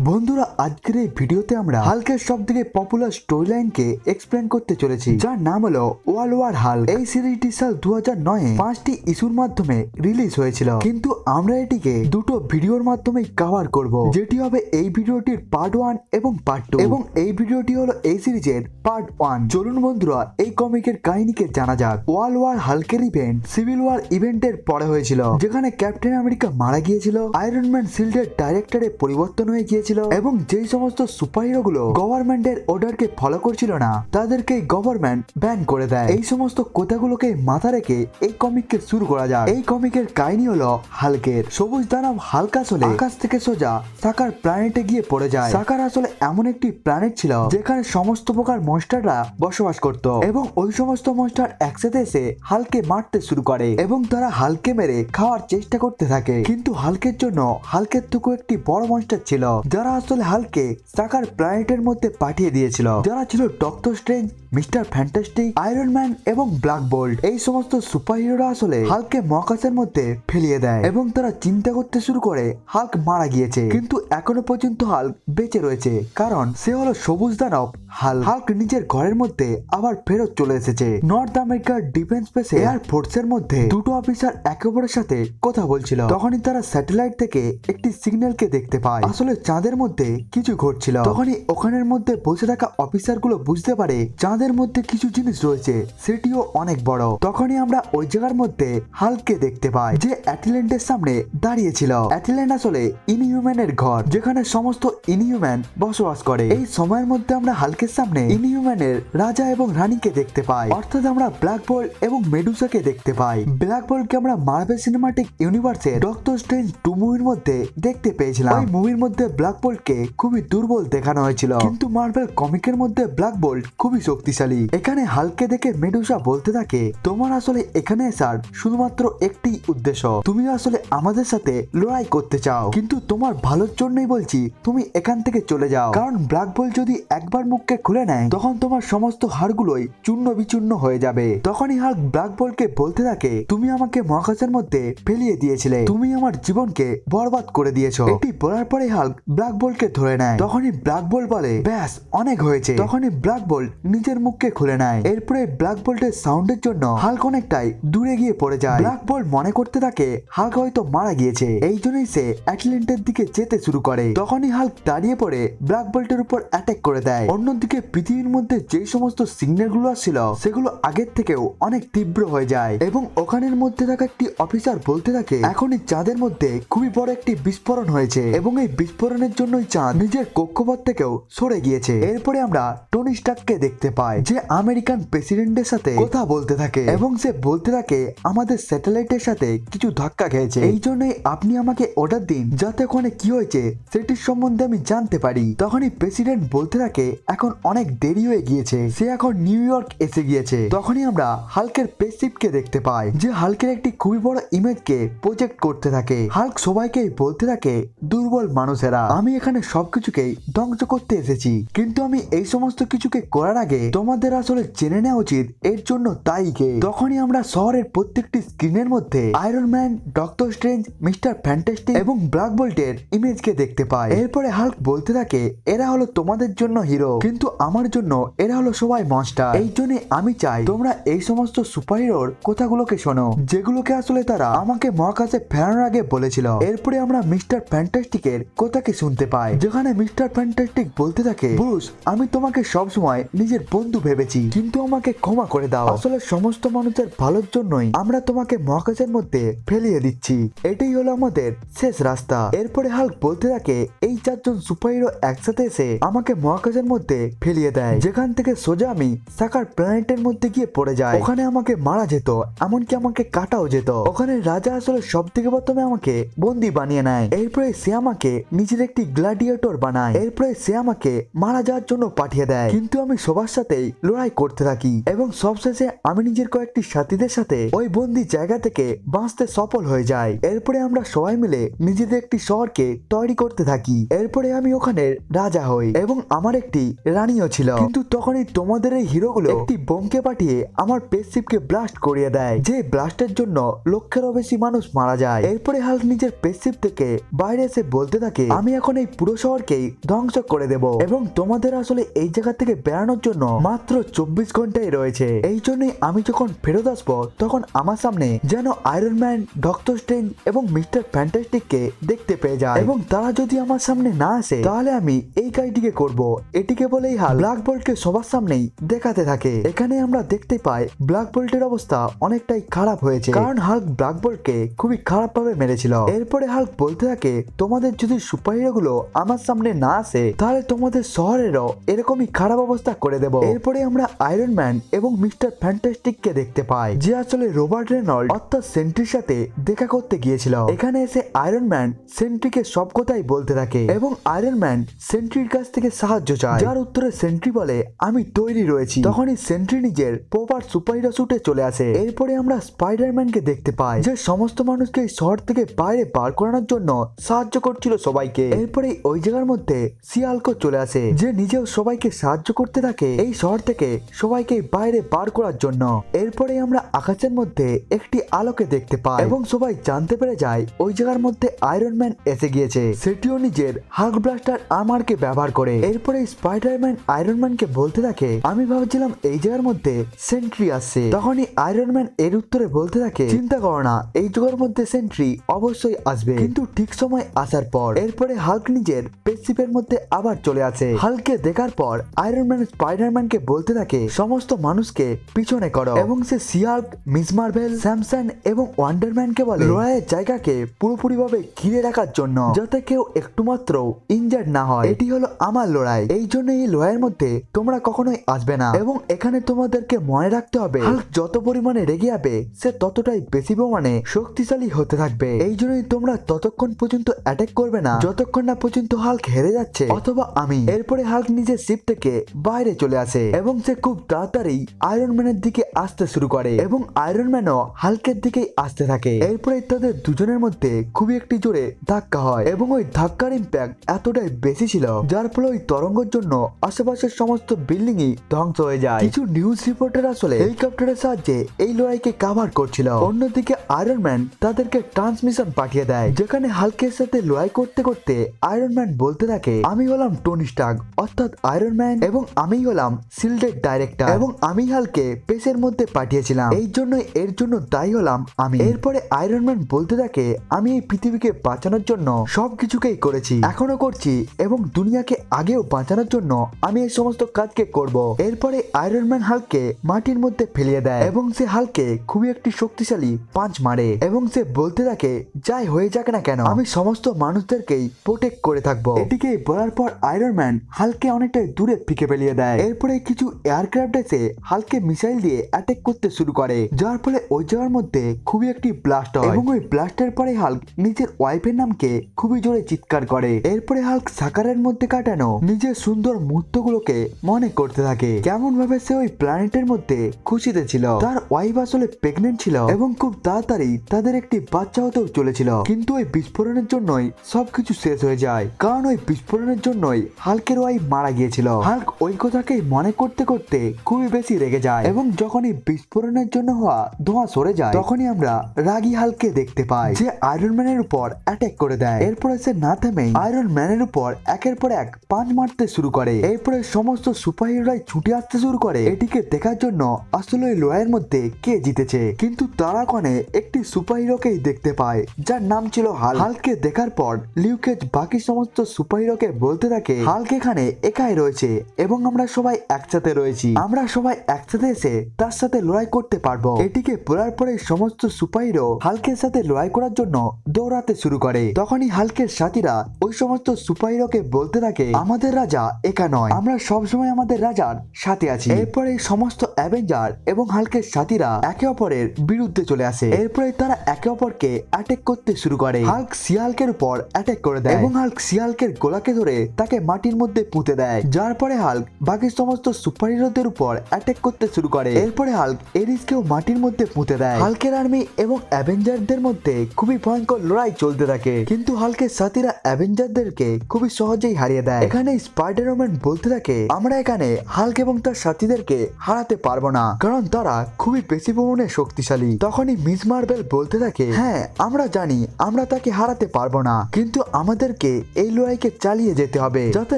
বন্ধুরা আজকের এই ভিডিওতে আমরা হাল্কের সবথেকে পপুলার স্টোরি লাইনকে এক্সপ্লেন করতে চলেছি, যার নাম হলো ওয়ার্ল্ড ওয়ার হাল্ক। এই সিরিজটি সাল 2009 এ 5টি ইস্যুর মাধ্যমে রিলিজ হয়েছিল, কিন্তু আমরা এটিকে দুটো ভিডিওর মাধ্যমে কভার করব, যেটি হবে এই ভিডিওটির পার্ট 1 এবং পার্ট 2, এবং এই ভিডিওটি হলো এই সিরিজের পার্ট 1। চলুন বন্ধুরা এই কমিকের কাহিনীকে জানা যাক। ওয়ার্ল্ড ওয়ার হাল্কের ইভেন্ট সিভিল ওয়ার ইভেন্টের পরে হয়েছিল, যেখানে ক্যাপ্টেন আমেরিকা মারা গিয়েছিল, আয়রন ম্যান শিল্ডের ডাইরেক্টরে পরিবর্তন হয়ে গিয়েছিল, এবং যেই সমস্ত সুপারহিরো গুলো গভর্নমেন্টের অর্ডারকে ফলো করছিল না তাদেরকে গভর্নমেন্ট ব্যান করে দেয়। এই সমস্ত কথাগুলোকে মাথা রেখে এই কমিককে শুরু করা যায়। এই কমিকের কাহিনী হলো হাল্কের। সবুজ দানব হাল্ক আসলে আকাশ থেকে সোজা সাকার প্ল্যানেটে গিয়ে পড়ে যায়। সাকার আসলে এমন একটি প্ল্যানেট ছিল যেখানে সমস্ত প্রকার মনস্টাররা বসবাস করত, এবং ওই সমস্ত মনস্টার একসাথে এসে হাল্ককে মারতে শুরু করে, এবং তারা হাল্ককে মেরে খাওয়ার চেষ্টা করতে থাকে। কিন্তু হাল্কের জন্য হাল্কের থেকেও একটি বড় মনস্টার ছিল, যারা আসলে হাল্ককে সাকার প্ল্যানেটের মধ্যে পাঠিয়ে দিয়েছিল, যারা ছিল doctor strange, mister fantastic, iron man এবং ব্ল্যাক বোল্ট। এই সমস্ত সুপারহিরোরা আসলে হাল্ককে মহাকাশের মধ্যে ফেলিয়ে দেয়, এবং তারা চিন্তা করতে শুরু করে হাল্ক মারা গিয়েছে, কিন্তু এখনো পর্যন্ত হাল্ক বেঁচে রয়েছে, কারণ সে হলো সবুজ দানব হাল্ক। হাল্ক নিজের ঘরের মধ্যে আবার ফেরত চলে এসেছে। নর্থ আমেরিকার ডিফেন্স বেসে এয়ার ফোর্সের মধ্যে দুটো অফিসার একে অপরের সাথে কথা বলছিল। তখনই তারা স্যাটেলাইট থেকে একটি সিগন্যালকে দেখতে পায়। আসলে চাঁদের মধ্যে কিছু ঘটছিল। তখনই ওখানের মধ্যে বসে থাকা অফিসার গুলো বুঝতে পারে চাঁদের মধ্যে কিছু জিনিস রয়েছে, সেটিও অনেক বড়। তখনই আমরা ওই জায়গার মধ্যে হাল্ককে দেখতে পাই, যে অ্যাটলান্টের সামনে দাঁড়িয়ে ছিল। অ্যাটলান্ট আসলে ইনহিউম্যানের ঘর, যেখানে সমস্ত ইনহিউম্যান বসবাস করে। এই সময়ের মধ্যে আমরা হাল্কের সামনে ইনহিউম্যানের রাজা এবং রানীকে দেখতে পাই, অর্থাৎ আমরা ব্ল্যাক বোল্ট এবং মেডুসাকে দেখতে পাই। ব্ল্যাক বোল্টকে আমরা মার্ভেল সিনেমাটিক ইউনিভার্সের ডক্টর স্ট্রেঞ্জ 2 মুভির মধ্যে দেখতে পেয়েছিলাম। ওই মুভির মধ্যে ব্ল্যাক বোল্টকে খুবই দুর্বল দেখানো হয়েছিল, কিন্তু মার্ভেল কমিকের মধ্যে ব্ল্যাক বোল্ট খুবই শক্তিশালী। এখানে হাল্ককে দেখে মেডুসা বলতে থাকে, তোমার আসলে এখানে আসার শুধুমাত্র একটি উদ্দেশ্য, তুমি আসলে আমাদের সাথে লড়াই করতে চাও, কিন্তু তোমার ভালোর জন্যই বলছি তুমি এখান থেকে চলে যাও, কারণ ব্ল্যাক বোল্ট যদি একবার মুখকে খুলে নেয় তখন তোমার সমস্ত হাড়গুলোই চূর্ণ বিচূর্ণ হয়ে যাবে। তখনই হাল্ক ব্ল্যাক বোল্টকে বলতে থাকে, তুমি আমাকে মহাকাশের মধ্যে ফেলিয়ে দিয়েছিলে, তুমি আমার জীবনকে বরবাদ করে দিয়েছো। এটি বলার পরে হাল্ক ব্ল্যাক বোল্টকে ধরে নেয়। তখনই ব্ল্যাক বোল্ট বলে, ব্যাস অনেক হয়েছে। তখনই ব্ল্যাক বোল্ট নিজের মুখকে খুলে নেয়। এরপরে ব্ল্যাক বোল্টের সাউন্ডের জন্য হাল্ক অনেকটাই দূরে গিয়ে পড়ে যায়। ব্ল্যাক বোল্ট মনে করতে থাকে হাল্ক হয়তো মারা গিয়েছে, এই জন্যই সে অ্যাটলান্টের দিকে যেতে শুরু করে। তখনই হাল্ক দাঁড়িয়ে পড়ে ব্ল্যাক বোল্টের উপর অ্যাটাক করে দেয়। অন্যদিকে পৃথিবীর মধ্যে যে সমস্ত সিগন্যাল গুলো আসছিল সেগুলো আগের থেকেও অনেক তীব্র হয়ে যায়, এবং ওখানের মধ্যে থাকা একটি অফিসার বলতে থাকে, এখনই চাঁদের মধ্যে খুবই বড় একটি বিস্ফোরণ হয়েছে, এবং এই বিস্ফোরণের জন্যই চাঁদ নিজের কক্ষপথ থেকেও সরে গিয়েছে। এরপরে আমরা টনি স্টার্ককে দেখতে পাই, যে আমেরিকান প্রেসিডেন্টের সাথে কথা বলতে থাকে, এবং সে বলতে থাকে আমাদের স্যাটেলাইটের সাথে কিছু ধাক্কা খেয়েছে, এই জন্যই আপনি আমাকে অর্ডার দিন যাতে ওখানে কি হয়েছে সেটির সম্বন্ধে আমি জানতে পারি। তখনই প্রেসিডেন্ট বলতে থাকে এখন অনেক দেরি হয়ে গিয়েছে, সে এখন নিউ ইয়র্ক এসে গিয়েছে। তখনই আমরা হাল্কের স্পেসশিপকে দেখতে পাই, যে হাল্কের একটি খুবই বড় ইমেজকে প্রজেক্ট করতে থাকে। হাল্ক সবাইকে বলতে থাকে, দুর্বল মানুষেরা, আমি এখানে সবকিছুকেই ধ্বংস করতে এসেছি, কিন্তু আমি এই সমস্ত কিছুকে করার আগে তোমাদের আসলে জেনে নেওয়া উচিত এর জন্য তাই কে। তখনই আমরা শহরের প্রত্যেকটি স্ক্রিনের মধ্যে iron man, doctor strange, mister fantastic এবং ব্ল্যাক বোল্টের ইমেজকে দেখতে পাই। এরপরে হাল্ক বলতে থাকে, এরা হলো তোমাদের জন্য হিরো, কিন্তু আমার জন্য এরা হলো সবাই মনস্টার। এই জন্য আমি চাই তোমরা এই সমস্ত সুপারহিরোর কথাগুলোকে শোনো, যেগুলোকে আসলে তারা আমাকে মহাকাশে ফেরানোর আগে বলেছিল। এরপরে আমরা মিস্টার ফ্যান্টাস্টিকের কথাকে শুনতে পাই, যেখানে মিস্টার ফ্যান্টাস্টিক বলতে থাকে, ব্রুস আমি তোমাকে সবসময় নিজের বন্ধু ভেবেছি, কিন্তু আমাকে ক্ষমা করে দাও, আসলে সমস্ত মানুষের ভালোর জন্যই আমরা তোমাকে মহাকাশের মধ্যে ফেলিয়ে দিচ্ছি, এটাই হলো আমাদের শেষ রাস্তা। এরপরে হাল্ক বলতে থাকে, এই 4 জন সুপারহিরো একসাথে এসে আমাকে মহাকাশের মধ্যে ফেলিয়ে দেয়, যেখান থেকে সোজা আমি সাকার প্ল্যানেটের মধ্যে গিয়ে পড়ে যাই। ওখানে আমাকে মারা যেত, এমনকি আমাকে কাটাও যেত। ওখানে রাজা আসলে সব থেকে প্রথমে আমাকে বন্দি বানিয়ে নেয়। এরপরে সে আমাকে নিজের একটি গ্ল্যাডিয়েটর বানায়। এরপরে সে আমাকে মারা যাওয়ার জন্য পাঠিয়ে দেয়, কিন্তু আমি সবার সাথেই লড়াই করতে থাকি, এবং সবশেষে আমি নিজের কয়েকটি সাথীদের সাথে ওই বন্দি জায়গা থেকে বাঁচতে সফল হয়ে যাই। এরপরে আমরা সবাই মিলে নিজেদের একটি শহরকে তৈরি করতে থাকি। এরপরে আমি ওখানে রাজা হই, এবং আমার একটি রানীও ছিল, কিন্তু তখনই তোমাদের এই হিরোগুলো একটি বোমকে পাঠিয়ে আমার স্পেসশিপকে ব্লাস্ট করিয়ে দেয়, যে ব্লাস্টের জন্য লক্ষেরও বেশি মানুষ মারা যায়। এরপরে হাল্ক নিজের স্পেসশিপ থেকে বাইরে এসে বলতে থাকে, আমি এখন এখন এই পুরো শহরকেই ধ্বংস করে দেব এবং তোমাদের আসলে এই জায়গা থেকে বেরানোর জন্য মাত্র 24 ঘন্টাই রয়েছে। এই জন্যই আমি যখন ফেরত আসবো তখন আমার সামনে যেন আয়রন ম্যান, ডক্টর স্ট্রেঞ্জ এবং মিস্টার ফ্যান্টাস্টিককে দেখতে পেয়ে যায় এবং তারা যদি আমার সামনে না আসে তাহলে আমি এই কাজটিকে করব। এটিকে বলেই হাল্ক ব্ল্যাক বোল্টকে সবার সামনেই দেখাতে থাকে। এখানে আমরা দেখতে পাই ব্ল্যাক বোল্টের অবস্থা অনেকটাই খারাপ হয়েছে, কারণ হাল্ক ব্ল্যাক বোল্টকে খুবই খারাপ ভাবে মেরেছিল। এরপরে হাল্ক বলতে থাকে, তোমাদের যদি সুপারহিরো গুলো আমার সামনে না আসে তাহলে তোমাদের শহরেরও এরকমই খারাপ অবস্থা করে দেব। এরপরে আমরা আয়রন ম্যান এবং মিস্টার ফ্যান্টাস্টিককে দেখতে পাই, যে আসলে রবার্ট রেনল্ড অর্থাৎ সেন্ট্রির সাথে দেখা করতে গিয়েছিল। এখানে এসে আয়রন ম্যান সেন্ট্রিকে সব কথাই বলতে থাকে এবং আয়রন ম্যান সেন্ট্রির কাছ থেকে সাহায্য চায়, যার উত্তরে সেন্ট্রি বলে আমি তৈরি রয়েছি। তখনই সেন্ট্রি নিজের প্রপার সুপারহিরো স্যুটে চলে আসে। এরপরে আমরা স্পাইডারম্যানকে দেখতে পাই, যে সমস্ত মানুষকে এই শহর থেকে বাইরে বার করানোর জন্য সাহায্য করছিল সবাইকে। এরপরে ওই জায়গার মধ্যে সিয়ালকো চলে আসে, যে নিজেও সবাইকে সাহায্য করতে থাকে এই শহর থেকে সবাইকে বাইরে বার করার জন্য। এরপরে আমরা আকাশের মধ্যে একটি আলোকে দেখতে পাই এবং সবাই জানতে পেরে যায় ওই জায়গার মধ্যে আয়রন ম্যান এসে গিয়েছে, সেটিও নিজের হাল্ক ব্লাস্টার আর্মারকে ব্যবহার করে। এরপরে স্পাইডারম্যান আয়রন ম্যানকে বলতে থাকে, আমি ভাবছিলাম এই জায়গার মধ্যে সেন্ট্রি আসছে। তখনই আয়রন ম্যান এর উত্তরে বলতে থাকে, চিন্তা করো না, এই জায়গার মধ্যে সেন্ট্রি অবশ্যই আসবে, কিন্তু ঠিক সময় আসার পর। এরপরে হাল্ক নিজের স্পেসশিপের মধ্যে আবার চলে আসে। হাল্ককে দেখার পর আয়রন ম্যান স্পাইডারম্যানকে বলতে থাকে, সমস্ত মানুষকে পিছনে করো এবং সে সিয়াল্ক, মিস মার্ভেল, স্যামসন এবং ওয়ান্ডারম্যানকে বলে লড়াইয়ের জায়গাকে পুরোপুরিভাবে ঘিরে রাখার জন্য, যাতে কেউ একটু মাত্র ইনজার্ড না হয়। এটি হলো আমার লড়াই, এই জন্য এই লড়াইয়ের মধ্যে তোমরা কখনোই আসবে না এবং এখানে তোমাদেরকে মনে রাখতে হবে হাল্ক যত পরিমাণে রেগে যাবে সে ততটাই বেশি পরিমাণে শক্তিশালী হতে থাকবে। এই জন্যই তোমরা ততক্ষণ পর্যন্ত অ্যাটাক করবে না যতক্ষণ না পর্যন্ত হাল্ক হেরে যাচ্ছে অথবা আমি। এরপরে হাল্ক নিজের শিপ থেকে বাইরে চলে আসে এবং সে খুব তাড়াতাড়ি আয়রন ম্যানের দিকে আসতে শুরু করে এবং আয়রন ম্যানও হাল্কের দিকেই আসতে থাকে। এরপরে তাদের দুজনের মধ্যে খুবই একটি জোরে ধাক্কা হয় এবং ওই ধাক্কার ইম্প্যাক্ট এতটাই বেশি ছিল যার ফলে ওই তরঙ্গের জন্য আশেপাশের সমস্ত বিল্ডিংই ধ্বংস হয়ে যায়। কিছু নিউজ রিপোর্টার আসলে হেলিকপ্টারের সাহায্যে এই লড়াইকে কভার করছিল। অন্যদিকে আয়রন ম্যান তাদেরকে ট্রান্সমিশন পাঠিয়ে দেয়, যেখানে হাল্কের সাথে লড়াই করতে করতে আয়রন ম্যান বলতে থাকে, আমি হলাম টনি স্টার্ক অর্থাৎ আয়রন ম্যান এবং আমি হলাম শিল্ডের ডাইরেক্টর এবং আমি হাল্ককে পেসের মধ্যে পাঠিয়েছিলাম, এই জন্য এর জন্য দায়ী হলাম আমি। এরপরে আয়রন ম্যান বলতে থাকে, আমি এই পৃথিবীকে বাঁচানোর জন্য সবকিছুকেই করেছি, এখনো করছি এবং দুনিয়াকে আগেও বাঁচানোর জন্য আমি এই সমস্ত কাজকে করব। এরপরে আয়রন ম্যান হাল্ককে মাটির মধ্যে ফেলিয়ে দেয় এবং সে হাল্ককে খুবই একটি শক্তিশালী পাঁচ মারে এবং সে বলতে থাকে, যাই হয়ে যাক না কেন আমি সমস্ত মানুষদেরকেই প্রোটেক্ট করে থাকবো। এটিকে বলার পর আয়রন ম্যান হাল্ককে অনেকটাই দূরে ফিকে ফেলিয়ে দেয়। এরপরে কিছু এয়ারক্রাফট এসে হাল্ককে মিসাইল দিয়ে অ্যাটাক করতে শুরু করে, যার ফলে ওই জায়গার মধ্যে খুবই একটি ব্লাস্ট হয় এবং ওই ব্লাস্টের পরে হাল্ক নিজের ওয়াইফের নামকে খুবই জোরে চিৎকার করে। এরপরে হাল্ক সাকারের মধ্যে কাটানো নিজের সুন্দর মুহূর্তগুলোকে মনে করতে থাকে, কেমন ভাবে সে ওই প্ল্যানেটের মধ্যে খুশিতে ছিল। তার ওয়াইফ আসলে প্রেগনেন্ট ছিল এবং খুব তাড়াতাড়ি তাদের একটি বাচ্চা হতেও চলেছিল, কিন্তু ওই বিস্ফোরণের জন্যই সবকিছু শেষ হয়ে যায়, কারণ ওই বিস্ফোরণের জন্যই হাল্কের ওয়াইফ মারা গিয়েছিল। হাল্ক ওই কথাকেই মনে করতে করতে খুবই বেশি রেগে যায় এবং যখন এই বিস্ফোরণের জন্য হওয়া ধোঁয়া সরে যায় তখনই আমরা রাগী হাল্ককে দেখতে পাই, যে আয়রন ম্যানের উপর অ্যাটাক করে দেয়। এরপরে সে না থেমে আয়রন ম্যানের উপর একের পর এক পাঁচ মারতে শুরু করে। এরপরে সমস্ত সুপারহিরোরাই ছুটে আসতে শুরু করে এটিকে দেখার জন্য আসলে এই লড়াইয়ের মধ্যে কে জিতেছে, কিন্তু তারা কোনে একটি সুপারহিরোকেই দেখতে পায় যার নাম ছিল হাল্ক। হাল্ককে দেখার পর লিউকেজ বাকি সমস্ত সুপারহিরোকে বলতে থাকে, হাল্ক এখানে একাই রয়েছে এবং আমরা সবাই একসাথে রয়েছি, আমরা সবাই একসাথে এসে তার সাথে লড়াই করতে পারবো। এটিকে বলার পরে সমস্ত সুপারহিরো হাল্কের সাথে লড়াই করার জন্য দৌড়াতে শুরু করে। তখনই হাল্কের সাথীরা ওই সমস্ত সুপারহিরোকে বলতে থাকে, আমাদের রাজা একা নয়, আমরা সবসময় আমাদের রাজার সাথে আছি। এরপরে সমস্ত অ্যাভেঞ্জার এবং হাল্কের সাথীরা একে অপরের বিরুদ্ধে চলে আসে। এরপরে তারা একে অপরকে অ্যাটাক করতে শুরু করে। হাল্ক সিয়ালকের উপর অ্যাটাক করে দেয় এবং হাল্ক সিয়ালকের গোলাকে ধরে তাকে মাটির মধ্যে পুঁতে দেয়, যার পরে হাল্ক বাকি সমস্ত সুপারহিরোদের উপর অ্যাটাক করতে শুরু করে। এরপরে হাল্ক এরিসকেও মাটির মধ্যে পুঁতে দেয়। হাল্কের আর্মি এবং অ্যাভেঞ্জারদের মধ্যে খুবই ভয়ঙ্কর লড়াই চলতে থাকে, কিন্তু হাল্কের সাথীরা অ্যাভেঞ্জারদেরকে খুবই সহজেই হারিয়ে দেয়। এখানে স্পাইডারম্যান বলতে থাকে, আমরা এখানে হাল্ক এবং তার সাথীদেরকে হারাতে পারবো না, কারণ তারা খুবই বেশি পরিমাণে শক্তিশালী। তখনই মিস মার্ভেল বলতে থাকে, হ্যাঁ আমরা জানি আমরা তাকে হারাতে পারবো না, কিন্তু আমাদের হালকে এই লড়াইকে চালিয়ে যেতে হবে যাতে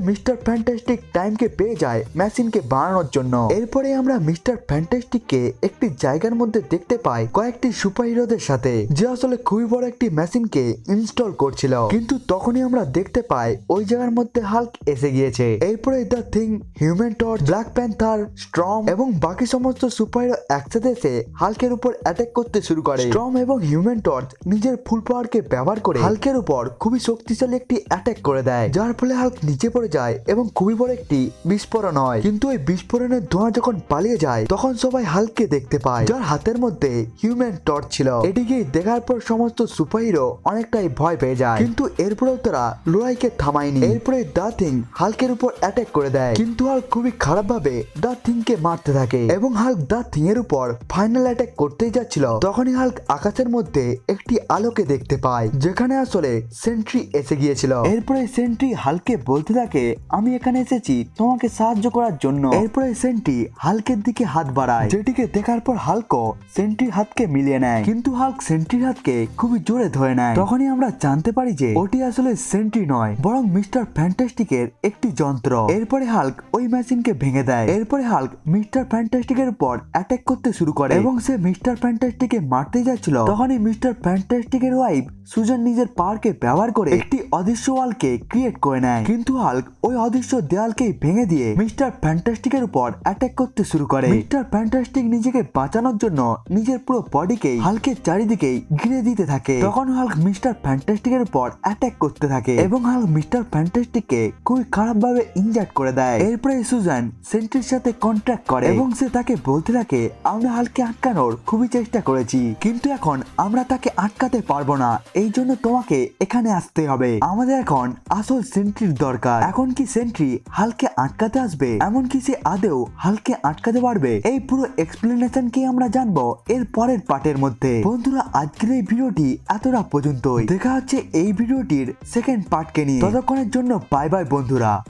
মিস্টার ফ্যান্টাস্টিক টাইমকে পেয়ে যায় মেশিনকে বানানোর জন্য। এরপরে আমরা মিস্টার ফ্যান্টাস্টিককে একটি জায়গার মধ্যে দেখতে পাই কয়েকটি সুপারহিরোদের সাথে, যে আসলে খুবই বড় একটি মেশিনকে ইনস্টল করছিল। কিন্তু তখনই আমরা দেখতে পাই ওই জায়গার মধ্যে হাল্ক এসে গিয়েছে। এরপরে the Thing, Human Torch, Black Panther, Storm এবং বাকি সমস্ত সুপারহিরো একসাথে এসে হাল্কের উপর অ্যাটাক করতে শুরু করে। স্টর্ম এবং হিউম্যান টর্চ নিজের ফুল পাওয়ারকে ব্যবহার করে হাল্কের উপর খুবই শক্তিশালী একটি অ্যাটাক করে দেয়, যার ফলে হাল্ক নিচে পড়ে যায় এবং খুবই বড় একটি বিস্ফোরণ হয়। কিন্তু ওই বিস্ফোরণের ধোঁয়া যখন পালিয়ে যায় তখন সবাই হাল্ককে দেখতে পায়, যার হাতের মধ্যে হিউম্যান টর্চ ছিল। এটিকে দেখার পর সমস্ত সুপারহিরো অনেকটাই ভয় পেয়ে যায়, কিন্তু এরপরেও তারা লড়াইকে থামায়নি। এরপরে দ্য থিং হাল্কের উপর অ্যাটাক করে দেয়, কিন্তু হাল্ক খুবই খারাপ ভাবে দ্য থিংকে মারতে থাকে এবং হাল্ক দ্য থিং এর উপর ফাইনাল অ্যাটাক করতেই যাচ্ছিল। তখনই হাল্ক আকাশের মধ্যে একটি আলোকে দেখতে পায়, যেখানে আসলে সেন্ট্রি এসে গিয়েছিল। এরপরে সেন্ট্রি হাল্ককে বলতে থাকে, আমি এখানে এসেছি তোমাকে সাহায্য করার জন্য। এরপরে সেন্ট্রি হাল্কের দিকে হাত বাড়ায়, যেটিকে দেখার পর হাল্কও সেন্ট্রির হাতকে মিলিয়ে নেয়, কিন্তু হাল্ক সেন্ট্রির হাতকে খুবই জোরে ধরে নেয়। তখনই আমরা জানতে পারি যে ওটি আসলে সেন্ট্রি নয়, বরং মিস্টার ফ্যান্টাস্টিকের একটি যন্ত্র। এরপরে হাল্ক ওই মেশিনকে ভেঙে দেয়। এরপরে হাল্ক মিস্টার ফ্যান্টাস্টিকের উপর অ্যাটাক করতে শুরু করে এবং সে মিস্টার ফ্যান্টাস্টিককে মারতে যাচ্ছিল। তখনই মিস্টার ফ্যান্টাস্টিকের ওয়াইফ সুজান নিজের পাওয়ারকে ব্যবহার করে একটি অদৃশ্য ওয়ালকে ক্রিয়েট করে নেয়, কিন্তু হাল্ক ওই অদৃশ্য দেয়ালকেই ভেঙে দিয়ে মিস্টার ফ্যান্টাস্টিকের উপর অ্যাটাক করতে শুরু করে। মিস্টার ফ্যান্টাস্টিক নিজেকে বাঁচানোর জন্য নিজের পুরো বডিকে হাল্কের চারিদিকেই ঘিরে দিতে থাকে। তখন হাল্ক মিস্টার ফ্যান্টাস্টিকের উপর অ্যাটাক করতে থাকে এবং হাল্ক মিস্টার ফ্যান্টাস্টিককে খুবই খারাপ ভাবে ইনজার্ট করে দেয়। এরপরে সুজান সেন্ট্রির সাথে কন্ট্রাক্ট করে এবং সে তাকে বলতে থাকে, আমরা হাল্ককে আটকানোর খুবই চেষ্টা করেছি, কিন্তু এখন আমরা তাকে আটকাতে পারবো না, এই জন্য তোমাকে এখানে আসতে হবে। আমাদের এখন আসল সেন্ট্রির দরকার। এখন কি সেন্ট্রি হাল্ককে আটকাতে আসবে? এমনকি সে আদেও হাল্ককে আটকাতে পারবে? এই পুরো এক্সপ্লেনেশন কি আমরা জানবো এর পরের পার্টের মধ্যে। বন্ধুরা, আজকের এই ভিডিওটি এতটা পর্যন্তই। দেখা হচ্ছে এই ভিডিওটির সেকেন্ড পার্টকে নিয়ে। ততক্ষণের জন্য বাই বাই বন্ধুরা।